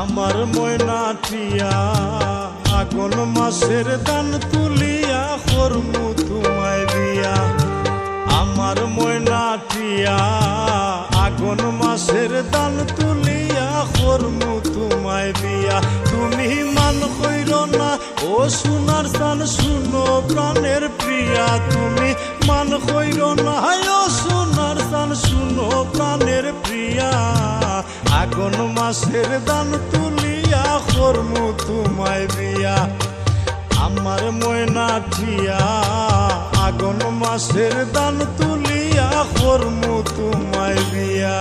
আমার ময়নাটিয়া আগুন মাসের দান তুলিয়া করমু তোমায় বিয়া। আমার ময়নাটিয়া আগুন মাসের দান তুলিয়া করমু তোমায় বিয়া। তুমি মান কইর না ও সোনার চান শুনো প্রাণের প্রিয়া। তুমি মান কইর না ও সোনার চান শুনো প্রাণের প্রিয়া। আগুন মাসের দান তুলিয়া করমু তোমায় বিয়া। আমার ময়নাটিয়া আগুন মাসের দান তুলিয়া করমু তোমায় বিয়া।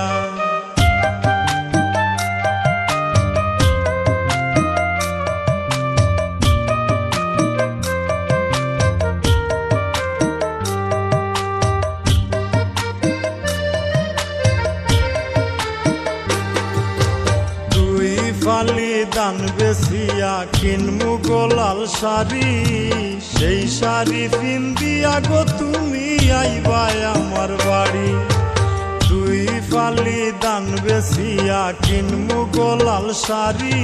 ফালি দান বেসিয়া কিনমু গোলাল শাড়ি। সেই শাড়ি পিন্দিয়া গো তুমি আইবা আমার বাড়ি। দুই ফালি দান বেসিয়া কিনমু গোলাল শাড়ি।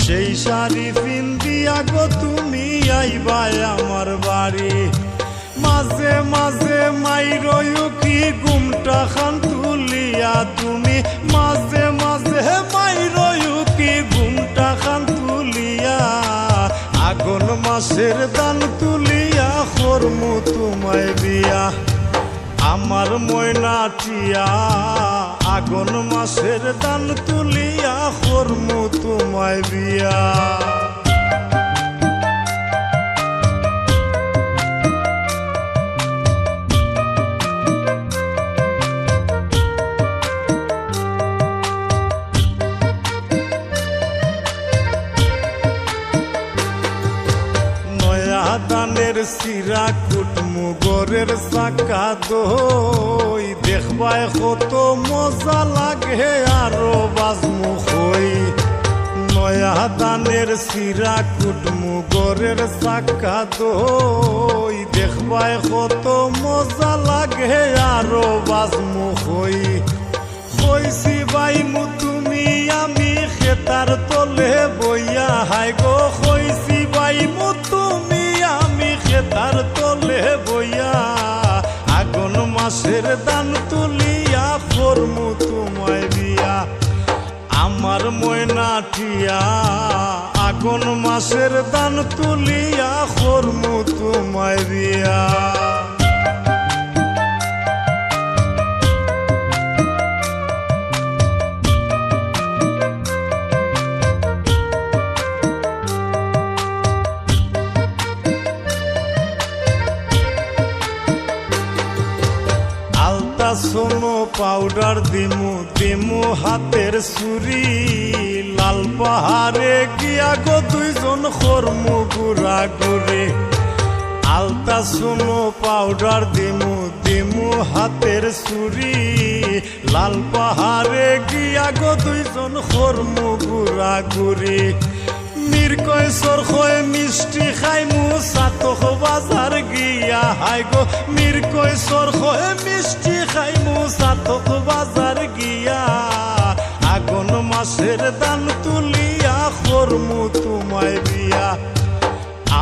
সেই শাড়ি পিন্দিয়া গো তুমি আইবা আমার বাড়ি। মাঝে মাঝে মাইরয়ু কি ঘুমটা খান তুলিয়া। তুমি মাঝে মাঝে মাইরয়ু কি ঘুমটা খান তুলিয়া। আগুন মাসের দান তুলিয়া করমু তোমায় বিয়া। আমার ময়নাটিয়া আগুন মাসের দান তুলিয়া করমু তোমায় বিয়া। দানের সিরা কুটমু গরের চাকা দই। দেখবায় কত মজা লাগে আরো বাজমু হই। নয়া দানের সিরা কুটমু গরের চাকা দই। দেখবায় কত মজা লাগে আরো বাজমু হই। কইছি বাইমু তুমি আমি খেতার তলে বইয়া। হাই গো কইছি বাইমু তুমি আমি খেতার তলে বইয়া। আগুন মাসের দান তুলিয়া করমু তোমায় বিয়া। আমার ময়নাটিয়া আগুন মাসের দান তুলিয়া করমু তোমায় বিয়া। সোনো পাউডার দিমু দিমু হাতের চুরি। লাল পাহাড়ে গিয়া গো দুইজন করমু গুড়া গুড়ি। আলতা সোনো পাউডার দিমু দিমু হাতের চুরি। লাল পাহাড়ে গিয়া গো দুইজন করমু গুড়া গুড়ি। মিরকয় সরখয় মিষ্টি খাইমু সাতক বাজার গিয়া। হাই গো মিরকয় সরখয় মিষ্টি খাইমু সাতক বাজার গিয়া। আগুন মাসের দান তুলিয়া করমু তোমায় বিয়া।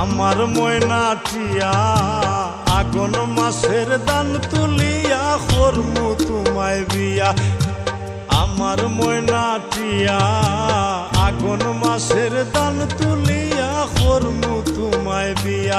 আমার ময়নাটিয়া আগুন মাসের দান তুলিয়া করমু তোমায় বিয়া। আমার ময়নাটিয়া আগুন মাসের দান তুলিয়া করমু তোমায় বিয়া।